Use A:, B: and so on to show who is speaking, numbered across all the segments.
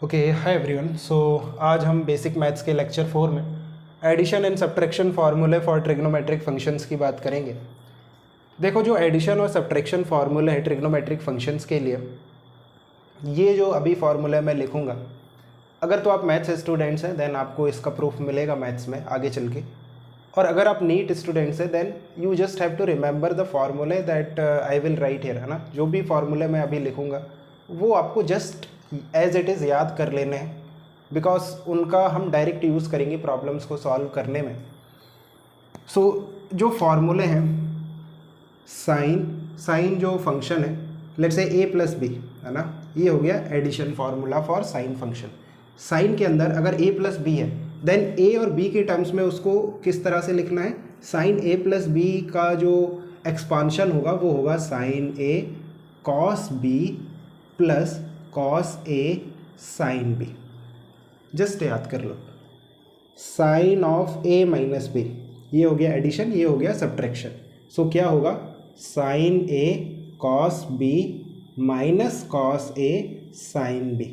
A: Okay, hi everyone. सो आज हम basic maths के लेक्चर 4 में एडिशन एंड सब्ट्रैक्शन फार्मूले फॉर ट्रिग्नोमेट्रिक फंक्शंस की बात करेंगे। देखो, जो एडिशन और सब्ट्रैक्शन फार्मूले हैं ट्रिग्नोमेट्रिक फंक्शंस के लिए, ये जो अभी फार्मूला मैं लिखूंगा, अगर तो आप मैथ्स स्टूडेंट्स हैं देन आपको इसका प्रूफ मिलेगा मैथ्स में आगे चल के, और अगर आप नीट स्टूडेंट्स हैं then you just have to remember the formulae that I will write here, है ना। जो भी फार्मूले मैं अभी लिखूंगा वो आपको जस्ट एज इट इज़ याद कर लेने हैं, बिकॉज उनका हम डायरेक्ट यूज़ करेंगे प्रॉब्लम्स को सॉल्व करने में। सो जो फार्मूले हैं, साइन जो फंक्शन है, let's say A plus B, है ना, ये हो गया addition formula for sine function. Sine के अंदर अगर ए प्लस बी है देन ए और बी के टर्म्स में उसको किस तरह से लिखना है, साइन ए प्लस बी का जो एक्सपांशन होगा वो होगा sine A cos B plus cos A sine B. जस्ट याद कर लो, sine of A minus B, ये हो गया एडिशन, ये हो गया सब्ट्रैक्शन। सो क्या होगा, sine A cos B minus cos A sine B.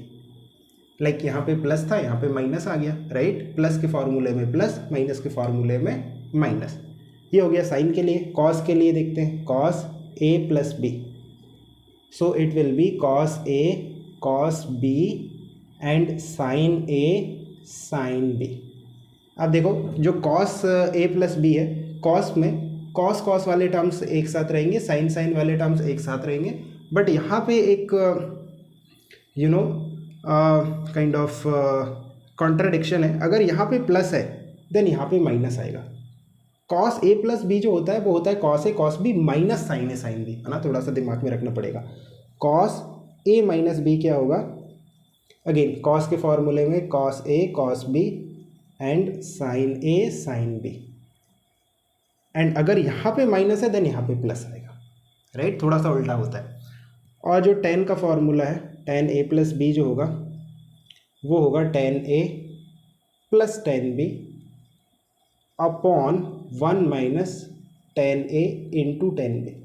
A: Like यहाँ पे प्लस था, यहाँ पे माइनस आ गया, राइट। प्लस के फार्मूले में प्लस, माइनस के फार्मूले में माइनस। ये हो गया साइन के लिए। कॉस के लिए देखते हैं, cos A plus B, so it will be cos A cos B and sine A sine B. अब देखो, जो कॉस ए प्लस बी है, कॉस में कॉस वाले टर्म्स एक साथ रहेंगे, साइन वाले टर्म्स एक साथ रहेंगे, बट यहाँ पे एक काइंड ऑफ कॉन्ट्राडिक्शन है। अगर यहाँ पे प्लस है देन यहाँ पे माइनस आएगा। कॉस ए प्लस बी जो होता है वो होता है cos A cos B minus sine A sine B, है ना, थोड़ा सा दिमाग में रखना पड़ेगा। कॉस ए माइनस बी क्या होगा, अगेन कॉस के फॉर्मूले में cos A cos B and sine A sine B, and अगर यहाँ पे माइनस है देन यहाँ पे प्लस आएगा, राइट। थोड़ा सा उल्टा होता है। और जो टेन का फॉर्मूला है, टेन ए प्लस बी जो होगा वो होगा tan A plus tan B upon 1 minus tan A into tan B,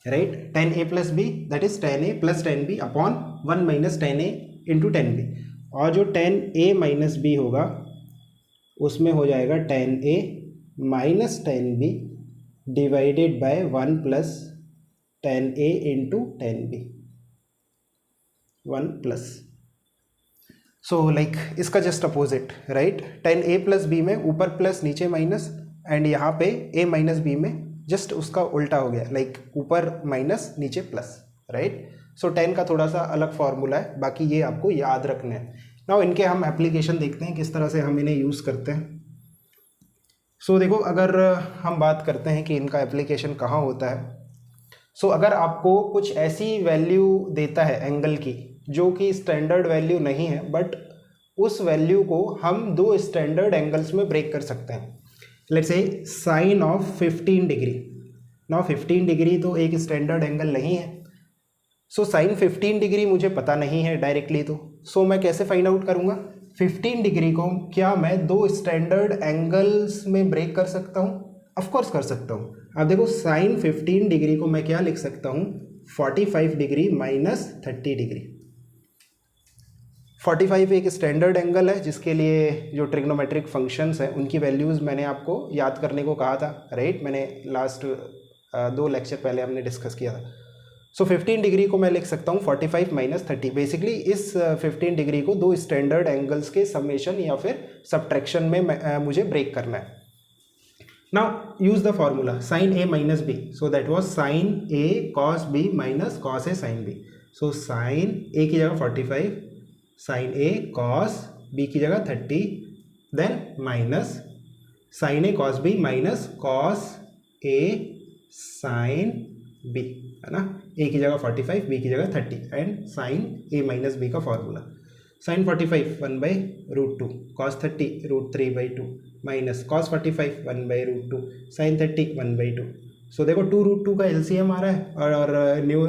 A: right. Tan A plus B that is tan A plus tan B upon 1 minus tan A into tan B. और जो ten A minus B होगा उसमें हो जाएगा tan A minus tan B divided by 1 plus tan A into tan B, 1 plus. So like इसका just opposite, right. Tan A plus B में ऊपर plus नीचे माइनस, एंड यहाँ पे ए माइनस बी में जस्ट उसका उल्टा हो गया, लाइक ऊपर माइनस नीचे प्लस, राइट। सो टेन का थोड़ा सा अलग फॉर्मूला है, बाकी ये आपको याद रखना है। नाउ इनके हम एप्लीकेशन देखते हैं किस तरह से हम इन्हें यूज़ करते हैं। सो देखो, अगर हम बात करते हैं कि इनका एप्लीकेशन कहाँ होता है, सो अगर आपको कुछ ऐसी वैल्यू देता है एंगल की जो कि स्टैंडर्ड वैल्यू नहीं है, बट उस वैल्यू को हम दो स्टैंडर्ड एंगल्स में ब्रेक कर सकते हैं। Let's say sine of 15 degree. Now 15 degree तो एक स्टैंडर्ड एंगल नहीं है, सो साइन 15 डिग्री मुझे पता नहीं है डायरेक्टली, तो मैं कैसे फाइंड आउट करूँगा 15 डिग्री को? क्या मैं दो स्टैंडर्ड एंगल्स में ब्रेक कर सकता हूँ? ऑफकोर्स कर सकता हूँ। अब देखो, साइन 15 डिग्री को मैं क्या लिख सकता हूँ, 45 डिग्री माइनस 30 डिग्री। 45 एक स्टैंडर्ड एंगल है जिसके लिए जो ट्रिग्नोमेट्रिक फंक्शंस हैं उनकी वैल्यूज़ मैंने आपको याद करने को कहा था, राइट। मैंने लास्ट 2 लेक्चर पहले हमने डिस्कस किया था। सो 15 डिग्री को मैं लिख सकता हूँ 45 माइनस 30। बेसिकली इस 15 डिग्री को दो स्टैंडर्ड एंगल्स के समेशन या फिर सब्ट्रैक्शन में मुझे ब्रेक करना है। Now use the formula sin a minus b, so that was sin a cos b minus cos a sin b. So sin a की जगह 45, sin a cos b की जगह 30, then minus sin a cos b minus cos a sin b, है ना। a की जगह 45, b की जगह 30 and sin a minus b का formula sin 45 1 by root 2, cos 30 root 3 by 2 minus cos 45 1 by root 2, sin 30 1 by 2। So देखो 2 root 2 का LCM आ रहा है और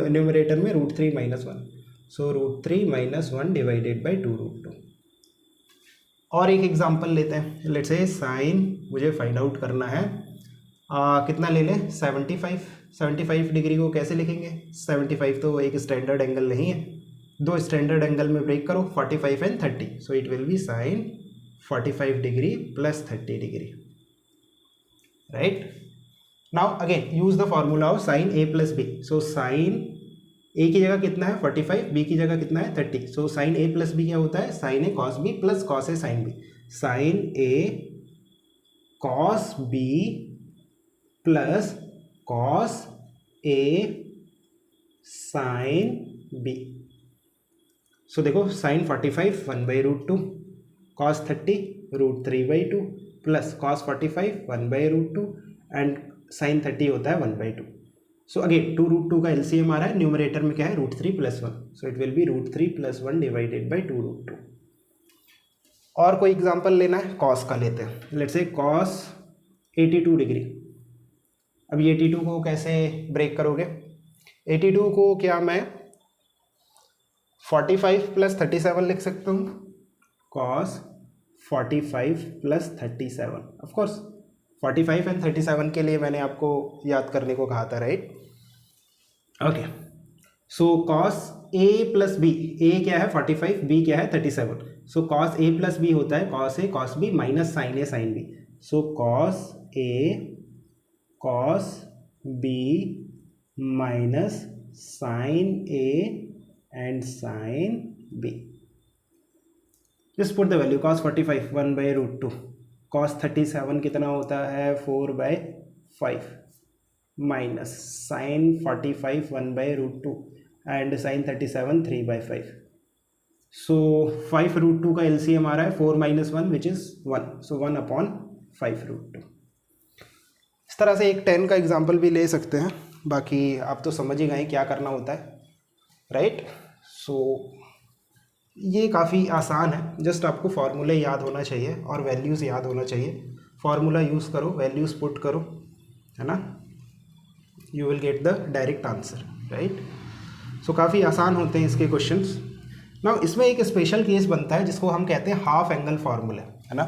A: न्यूमरेटर में root 3 minus 1, so root 3 minus 1 divided by 2 root 2। और एक एग्जांपल लेते हैं। लेट्स से साइन मुझे फाइंड आउट करना है, कितना ले लें, 75 डिग्री को कैसे लिखेंगे? 75 तो एक स्टैंडर्ड एंगल नहीं है, दो स्टैंडर्ड एंगल में ब्रेक करो 45 and 30, so it will be sine 45 degree plus 30 degree, right. Now again use the formula of sine A plus B, so sine A की जगह कितना है 45, बी की जगह कितना है 30, so sine A plus B क्या होता है sine A cos B plus cos A sine B, sine A cos B plus cos A sine B. So देखो sine 45 1/√2, cos 30 √3/2 plus cos 45 1/√2 and sine 30 होता है 1/2। सो अगेन 2√2 का LCM आ रहा है, numerator में क्या है √3 + 1, सो it will B √3 + 1 divided by 2√2। और कोई एग्जांपल लेना है, कॉस का लेते हैं, लेट्स से कॉस 82 डिग्री। अब ये 82 को कैसे ब्रेक करोगे, 82 को क्या मैं 45 + 37 लिख सकता हूँ, कॉस 45 + 37। ऑफ कोर्स 45 एंड 37 के लिए मैंने आपको याद करने को कहा था, right. Okay, so cos A plus B, A क्या है 45, बी क्या है 37, so cos A plus B होता है cos A cos B minus sine A sine B, so cos A cos B minus sine A and sine B. Just put the value, cos 45 1/√2, cos 37 कितना होता है 4/5 minus sine 45 1/√2 and sine 37 3/5। So 5√2 का LCM आ रहा है 4 - 1 which is 1, सो 1/5√2। इस तरह से एक 10 का एग्जाम्पल भी ले सकते हैं, बाकी आप तो समझ ही गए क्या करना होता है, राइट। सो ये काफ़ी आसान है, जस्ट आपको फार्मूले याद होना चाहिए और वैल्यूज़ याद होना चाहिए। फार्मूला यूज़ करो, वैल्यूज़ पुट करो, है ना, you will get the direct answer, right. So काफ़ी आसान होते हैं इसके क्वेश्चंस। नाउ इसमें एक स्पेशल केस बनता है जिसको हम कहते हैं हाफ एंगल फार्मूला, है ना,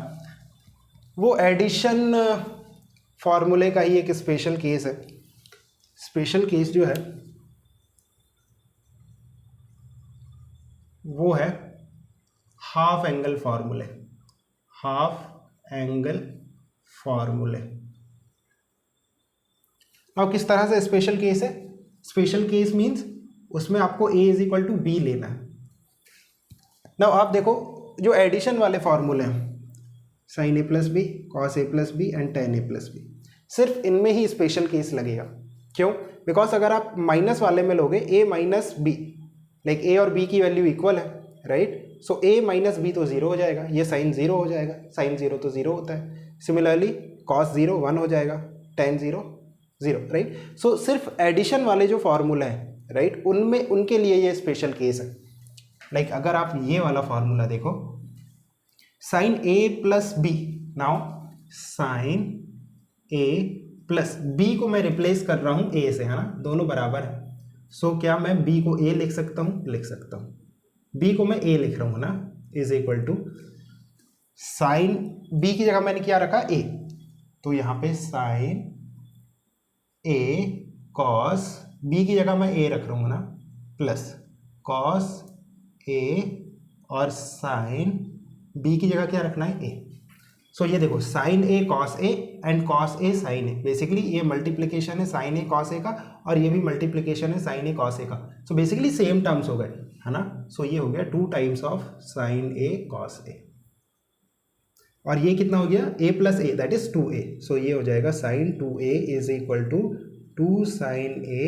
A: वो एडिशन फार्मूले का ही एक स्पेशल केस है। स्पेशल केस जो है वो है हाफ एंगल फार्मूले, हाफ एंगल फार्मूले। अब किस तरह से स्पेशल केस है, स्पेशल केस मींस उसमें आपको a = b लेना है। नाउ आप देखो जो एडिशन वाले फार्मूले हैं sine a + b cos a + b and tan a + b, सिर्फ इनमें ही स्पेशल केस लगेगा। क्यों, बिकॉज अगर आप माइनस वाले में लोगे a - b, लाइक a और b की वैल्यू इक्वल है, राइट, सो a - b तो 0 हो जाएगा, ये साइन 0 हो जाएगा, साइन 0 तो 0 होता है। सिमिलरली कॉस 0 1 हो जाएगा, tan 0 0, राइट। सो सिर्फ एडिशन वाले जो फार्मूला है, राइट, उनमें उनके लिए ये स्पेशल केस है। लाइक अगर आप ये वाला फार्मूला देखो sine a + b, now sine a + b को मैं रिप्लेस कर रहा हूँ a से, है ना, दोनों बराबर है। सो क्या मैं b को a लिख सकता हूँ, लिख सकता हूँ, b को मैं a लिख रहा हूँ ना, = साइन b की जगह मैंने क्या रखा a, तो यहाँ पे साइन a कॉस b की जगह मैं a रख रहा हूँ ना, प्लस कॉस a और साइन b की जगह क्या रखना है a। सो ये देखो sine a cos a and cos a sine a, basically ये मल्टीप्लिकेशन है साइन a कॉस a का, और ये भी मल्टीप्लिकेशन है साइन a कॉस a का। सो बेसिकली सेम टर्म्स हो गए, है ना। सो ये हो गया 2 times of sine a cos a, और ये कितना हो गया a + a that is 2a। So ये हो जाएगा sine 2a = 2 sine a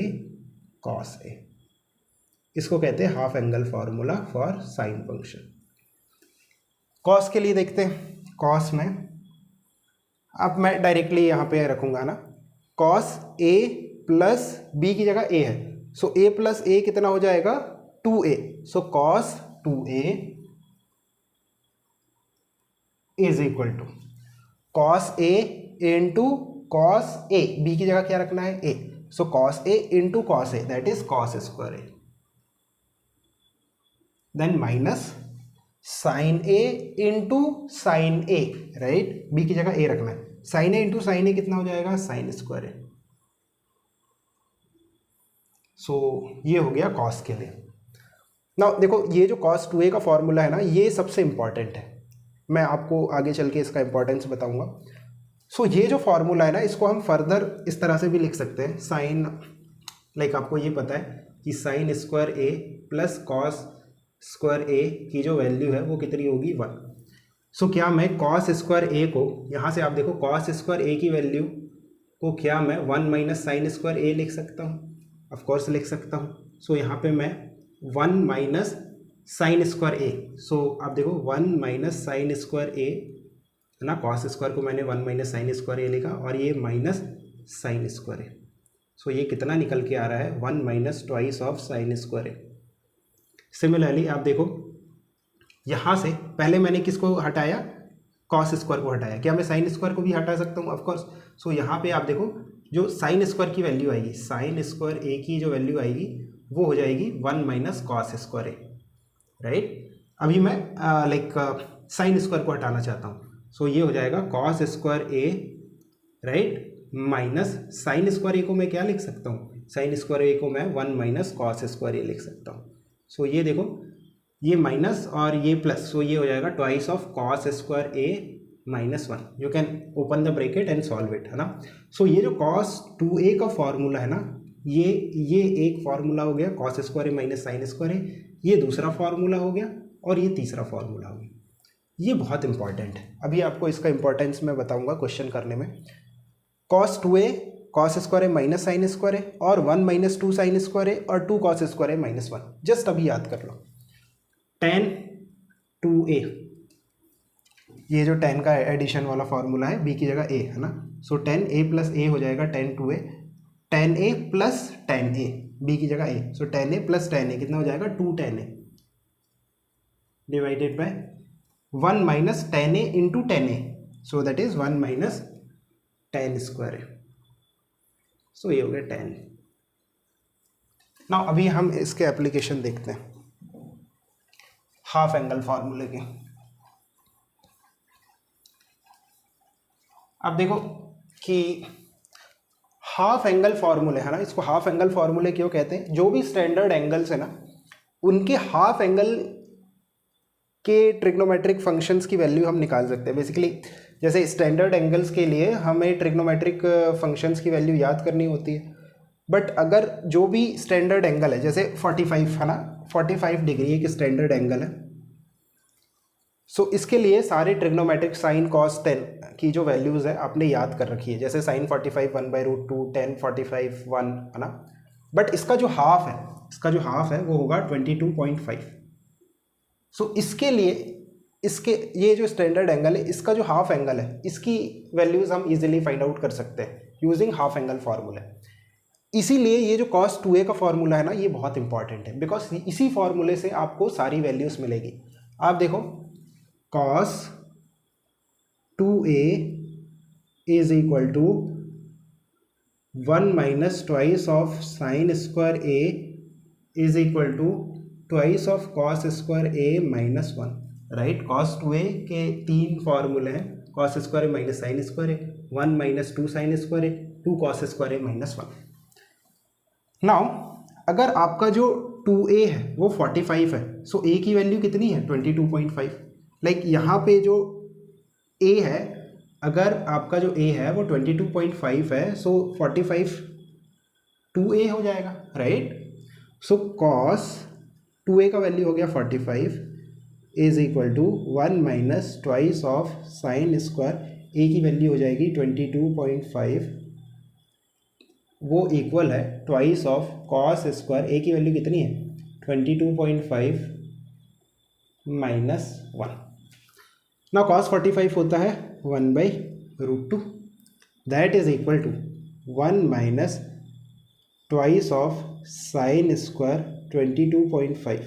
A: cos a। इसको कहते हैं half angle formula for sine function. Cos के लिए देखते हैं, कॉस में अब मैं डायरेक्टली यहाँ पे रखूँगा ना, कॉस a + b की जगह a है, सो a + a कितना हो जाएगा 2a, so cos 2a = cos a इंटू कॉस a, b की जगह क्या रखना है a, सो कॉस a इंटू कॉस a that is cos square a, then minus sine a इंटू साइन a, राइट, b की जगह a रखना है, साइन a इंटू साइन a कितना हो जाएगा साइन स्क्वायर a। सो ये हो गया कॉस के लिए। ना देखो ये जो cos 2a का फॉर्मूला है ना, ये सबसे इम्पॉर्टेंट है, मैं आपको आगे चल के इसका इंपॉर्टेंस बताऊंगा। सो ये जो फॉर्मूला है ना, इसको हम फर्दर इस तरह से भी लिख सकते हैं, साइन, लाइक आपको ये पता है कि साइन स्क्वायर ए प्लस कॉस स्क्वायर ए की जो वैल्यू है वो कितनी होगी 1। सो क्या मैं कॉस स्क्वायर ए को, यहाँ से आप देखो कॉस स्क्वायर ए की वैल्यू को क्या मैं 1 माइनस साइन स्क्वायर ए लिख सकता हूँ? ऑफकोर्स लिख सकता हूँ। सो यहाँ पे मैं 1 माइनस साइन स्क्वायर ए, सो आप देखो 1 माइनस साइन स्क्वायर ए है ना, कॉस स्क्वायर को मैंने 1 माइनस साइन स्क्वायर ए लिखा और ये minus sine square A. So ये कितना निकल के आ रहा है? 1 minus twice of sine square A. Similarly आप देखो यहाँ से पहले मैंने किसको हटाया? कॉस स्क्वायर को हटाया। क्या मैं साइन स्क्वायर को भी हटा सकता हूँ? ऑफकोर्स। सो यहाँ पे आप देखो जो साइन स्क्वायर की वैल्यू आएगी, साइन स्क्वायर ए की जो वैल्यू आएगी वो हो जाएगी 1 माइनस कॉस स्क्वायर ए, राइट। अभी मैं लाइक साइन स्क्वायर को हटाना चाहता हूँ, सो ये हो जाएगा कॉस स्क्वायर ए, राइट, माइनस साइन स्क्वायर ए को मैं क्या लिख सकता हूँ? साइन स्क्वायर ए को मैं 1 माइनस कॉस स्क्वायर ए लिख सकता हूँ। सो ये देखो ये माइनस और ये प्लस, सो ये हो जाएगा twice of cos square A minus 1। You can open the bracket and solve it, है ना। सो ये जो कॉस 2a का फॉर्मूला है ना, ये एक फार्मूला हो गया, cos square A minus sine square ए, ये दूसरा फार्मूला हो गया और ये तीसरा फार्मूला हो गया। ये बहुत इंपॉर्टेंट है, अभी आपको इसका इंपॉर्टेंस मैं बताऊंगा क्वेश्चन करने में। Cos 2a cos square A minus sine square ए और 1 माइनस 2 साइन स्क्वायर ए और 2 cos square A minus 1, just अभी याद कर लो। tan 2a, ये जो tan का एडिशन वाला फार्मूला है, b की जगह a है ना, so tan a plus a हो जाएगा tan 2a, tan a plus tan a, b की जगह a, so tan a plus tan a कितना हो जाएगा? 2 tan a divided by 1 minus tan a into tan a, so that is 1 minus tan square A. So ये हो गया tan। Now अभी हम इसके एप्लीकेशन देखते हैं हाफ एंगल फार्मूले के। अब देखो कि हाफ एंगल फार्मूले है ना, इसको हाफ एंगल फार्मूले क्यों कहते हैं? जो भी स्टैंडर्ड एंगल्स है ना, उनके हाफ एंगल के ट्रिग्नोमेट्रिक फंक्शंस की वैल्यू हम निकाल सकते हैं। बेसिकली जैसे स्टैंडर्ड एंगल्स के लिए हमें ट्रिग्नोमेट्रिक फंक्शंस की वैल्यू याद करनी होती है, बट अगर जो भी स्टैंडर्ड एंगल है, जैसे 45 है ना, 45 डिग्री एक स्टैंडर्ड एंगल है, सो इसके लिए सारे ट्रिग्नोमेट्रिक साइन कॉस 10 की जो वैल्यूज़ है आपने याद कर रखी है, जैसे साइन 45 1/√2, tan 45 1, है ना। बट इसका जो हाफ है वो होगा 22.5। सो इसके लिए इसके ये जो स्टैंडर्ड एंगल है, इसका जो हाफ एंगल है, इसकी वैल्यूज़ हम इजीली फाइंड आउट कर सकते हैं यूजिंग हाफ एंगल फार्मूला। इसीलिए ये जो cos 2a का फार्मूला है ना, ये बहुत इंपॉर्टेंट है, बिकॉज इसी फार्मूले से आपको सारी वैल्यूज़ मिलेगी। आप देखो cos 2a is equal to 1 minus twice of sine square a is equal to twice of cos square a minus 1, right. cos 2a के 3 फार्मूले हैं, cos square A minus sine square A, 1 minus 2 sine square A, 2 cos square A minus 1। Now अगर आपका जो 2a है वो 45 है, सो a की वैल्यू कितनी है? 22.5। लाइक यहाँ पे जो a है, अगर आपका जो a है वो 22.5 है, सो 45 2a हो जाएगा, राइट। सो cos 2a का वैल्यू हो गया 45 is equal to 1 minus twice of sine square, a की वैल्यू हो जाएगी 22.5, वो इक्वल है twice of cos square, a की वैल्यू कितनी है? 22.5 माइनस 1। ना cos 45 होता है 1/√2, that is equal to 1 minus twice of sine square 22.5।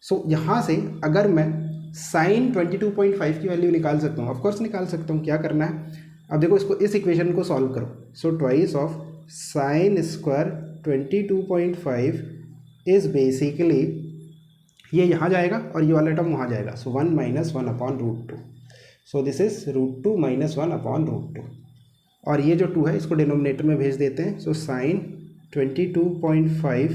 A: So यहाँ से अगर मैं साइन 22.5 की वैल्यू निकाल सकता हूँ, ऑफकोर्स निकाल सकता हूँ। क्या करना है? अब देखो इसको, इस इक्वेशन को सॉल्व करो। So twice of sine square 22.5 is basically, ये यहाँ जाएगा और ये वाला टर्म वहाँ जाएगा, सो 1 minus 1/√2, so this is √2 minus 1/√2, और ये जो 2 है इसको डिनोमिनेटर में भेज देते हैं। सो साइन 22.5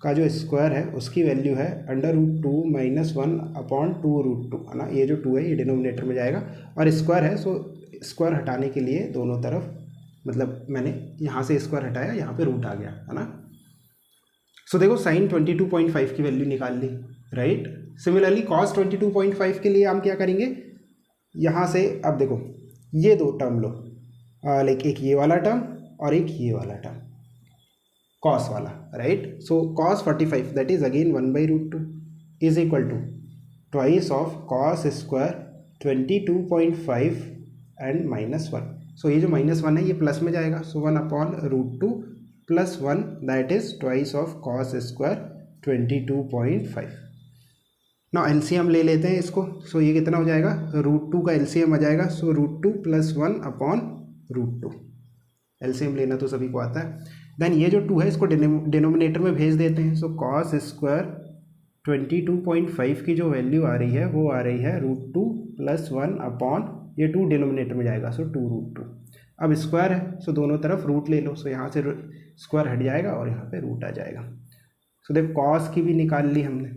A: का जो स्क्वायर है उसकी वैल्यू है √2 - 1 अपॉन 2√2 है ना। ये जो 2 है ये डिनोमिनेटर में जाएगा और स्क्वायर है, सो स्क्वायर हटाने के लिए दोनों तरफ मतलब मैंने यहाँ से स्क्वायर हटाया, यहाँ पे रूट आ गया है ना। सो देखो साइन 22.5 की वैल्यू निकाल ली, राइट। सिमिलरली कॉस 22.5 के लिए हम क्या करेंगे, यहाँ से अब देखो ये दो टर्म लो, लाइक एक ये वाला टर्म और एक ये वाला टर्म कॉस वाला, right. So cos 45 that is again 1/√2 is equal to twice of cos square 22.5 and -1। सो ये जो -1 है ये प्लस में जाएगा, so 1/√2 + 1 that is twice of cos square 22.5। ना एलसीएम ले लेते हैं इसको, सो ये कितना हो जाएगा, √2 का एलसीएम आ जाएगा, सो √2 + 1/√2। एलसीएम लेना तो सभी को आता है। देन ये जो 2 है इसको डिनोमिनेटर में भेज देते हैं, सो कॉस स्क्वायर 22.5 की जो वैल्यू आ रही है वो आ रही है √2 + 1 अपॉन ये 2 डिनोमिनेटर में जाएगा, सो 2√2। अब स्क्वायर है, सो दोनों तरफ रूट ले लो, सो यहाँ से स्क्वायर हट जाएगा और यहाँ पे रूट आ जाएगा। सो देखो कॉस की भी निकाल ली हमने,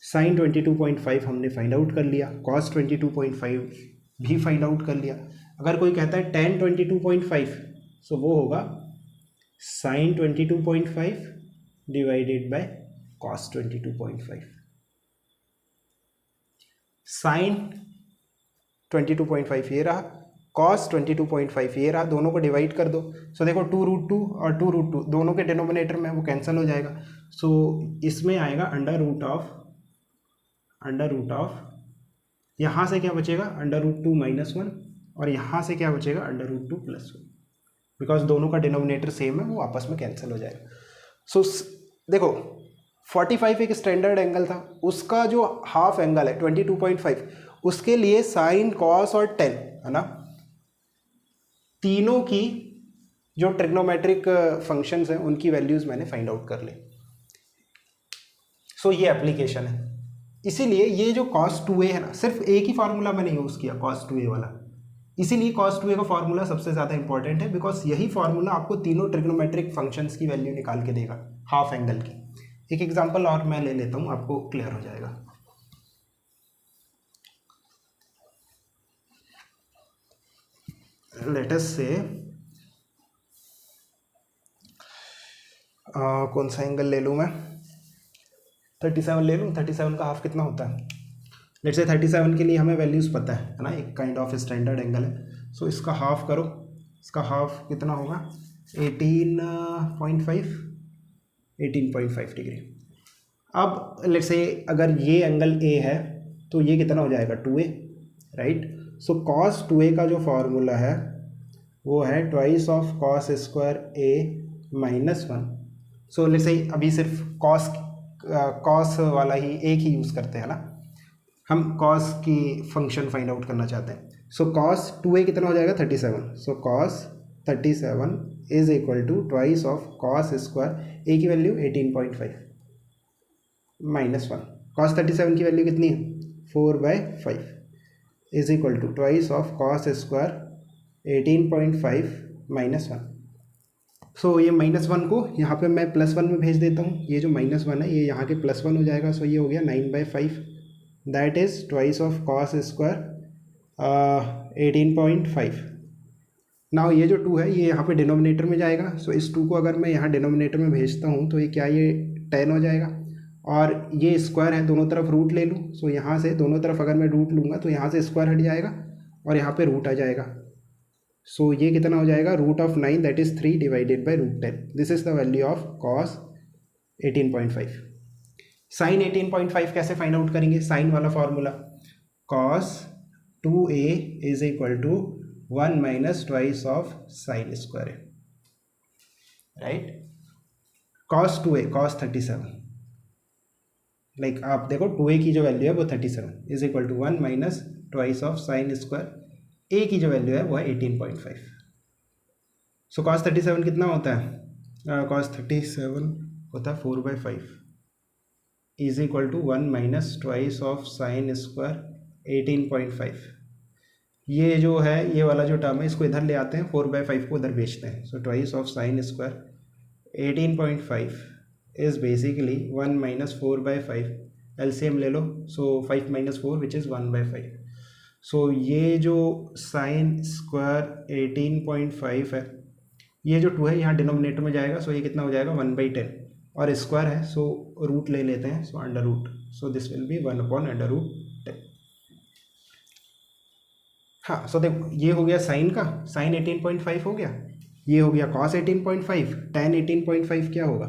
A: साइन 22.5 हमने फाइंड आउट कर लिया, कॉस 22.5 भी फाइंड आउट कर लिया। अगर कोई कहता है tan 22.5 सो वो होगा sine 22.5 divided by cos 22.5। Sine 22.5 ये रहा, कॉस 22.5 ये रहा, दोनों को डिवाइड कर दो। सो देखो 2√2 और 2√2 दोनों के डिनोमिनेटर में वो कैंसिल हो जाएगा, सो इसमें आएगा अंडर रूट ऑफ यहाँ से क्या बचेगा √2 - 1 और यहाँ से क्या बचेगा √2 + 1, बिकॉज दोनों का डिनोमिनेटर सेम है वो आपस में कैंसिल हो जाएगा। सो देखो 45 एक स्टैंडर्ड एंगल था, उसका जो हाफ एंगल है 22.5 उसके लिए साइन कॉस और टेन है ना, तीनों की जो ट्रिग्नोमेट्रिक फंक्शंस हैं उनकी वैल्यूज़ मैंने फाइंड आउट कर ली। सो ये एप्लीकेशन है, इसीलिए ये जो cos 2a है ना, सिर्फ एक ही फार्मूला मैंने यूज़ किया cos 2a वाला, इसीलिए cos 2a का फार्मूला सबसे ज़्यादा इंपॉर्टेंट है, बिकॉज यही फार्मूला आपको तीनों ट्रिग्नोमेट्रिक फंक्शंस की वैल्यू निकाल के देगा हाफ एंगल की। एक एग्जांपल और मैं ले लेता हूँ, आपको क्लियर हो जाएगा। लेट अस से कौन सा एंगल ले लूँ मैं, 37 ले लूँ। 37 का हाफ कितना होता है, लेट्स से 37 के लिए हमें वैल्यूज़ पता है ना, एक काइंड ऑफ स्टैंडर्ड एंगल है। सो इसका हाफ करो, इसका हाफ कितना होगा 18.5 डिग्री। अब लेट्स से अगर ये एंगल ए है तो ये कितना हो जाएगा 2a, राइट। सो cos 2a का जो फार्मूला है वो है twice of cos square a -1। So let's say अभी सिर्फ कॉस वाला ही एक ही यूज़ करते हैं ना, हम कॉस की फंक्शन फाइंड आउट करना चाहते हैं। सो cos 2a कितना हो जाएगा 37। So cos 37 is equal to twice of cos square a की वैल्यू 18.5 -1। cos 37 की वैल्यू कितनी है 4/5 is equal to twice of cos square 18.5 -1। सो ये -1 को यहाँ पे मैं +1 में भेज देता हूँ, ये जो -1 है ये यहाँ के +1 हो जाएगा, सो ये हो गया 9/5 that is twice of cos square 18.5। Now ये जो 2 है ये यहाँ पे डिनोमिनेटर में जाएगा, सो इस 2 को अगर मैं यहाँ डिनोमिनेटर में भेजता हूँ तो ये क्या, ये 10 हो जाएगा और ये स्क्वायर है, दोनों तरफ रूट ले लूँ। सो यहाँ से दोनों तरफ अगर मैं रूट लूँगा तो यहाँ से स्क्वायर हट जाएगा और यहाँ पे रूट आ जाएगा। सो ये कितना हो जाएगा √9 that is 3 divided by √10। This is the value of cos 18.5। Sine 18.5 कैसे फाइंड आउट करेंगे, साइन वाला formula cos 2a is equal to 1 - twice of sine square, right. cos 2a cos 37, like आप देखो 2a की जो वैल्यू है वो 37 is equal to 1 - twice of sine square, a की जो वैल्यू है वो है 18.5। सो cos 37 कितना होता है, cos 37 होता है 4/5 is equal to 1 - twice of sine square 18.5। ये जो है ये वाला जो टर्म है इसको इधर ले आते हैं, 4/5 को उधर भेजते हैं। So twice of sine square 18.5 is basically 1 minus 4/5, LCM ले लो, सो 5 माइनस 4 विच इज़ 1/5। सो ये जो साइन स्क्वायर 18.5 है, ये जो 2 है यहाँ डिनोमिनेटर में जाएगा, सो ये कितना हो जाएगा 1/10, और स्क्वायर है सो रूट ले लेते हैं, so under root, so this will be 1/√10। हाँ, सो देखो ये हो गया साइन का, साइन 18.5 हो गया, ये हो गया कॉस 18.5, tan 18.5 क्या होगा,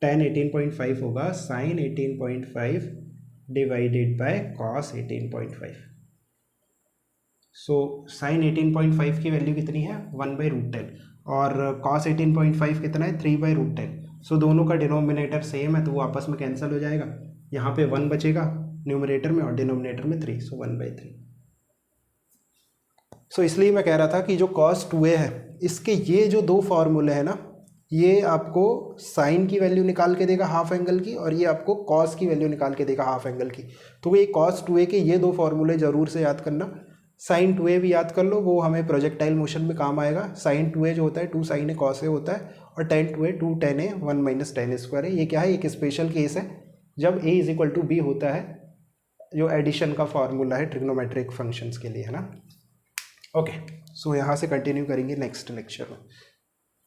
A: tan 18.5 होगा sine 18.5 divided by cos 18.5। So sine 18.5 की वैल्यू कितनी है 1/√10, और कॉस 18.5 कितना है 3/√10। सो दोनों का डिनोमिनेटर सेम है तो वो आपस में कैंसिल हो जाएगा, यहाँ पे 1 बचेगा न्यूमरेटर में और डिनोमिनेटर में 3, सो 1/3। सो इसलिए मैं कह रहा था कि जो cos 2a है, इसके ये जो दो फार्मूले हैं ना, ये आपको साइन की वैल्यू निकाल के देगा हाफ एंगल की, और ये आपको cos की वैल्यू निकाल के देगा हाफ एंगल की। तो ये cos 2a के ये दो फार्मूले ज़रूर से याद करना। साइन 2a भी याद कर लो, वो हमें प्रोजेक्टाइल मोशन में काम आएगा। साइन 2a जो होता है 2 sin a cos a होता है, और tan 2a 2 tan a 1 minus tan a square है। ये क्या है, एक स्पेशल केस है जब a is equal to b होता है, जो एडिशन का फार्मूला है ट्रिग्नोमेट्रिक फंक्शंस के लिए, है ना। ओके, सो यहाँ से कंटिन्यू करेंगे नेक्स्ट लेक्चर में।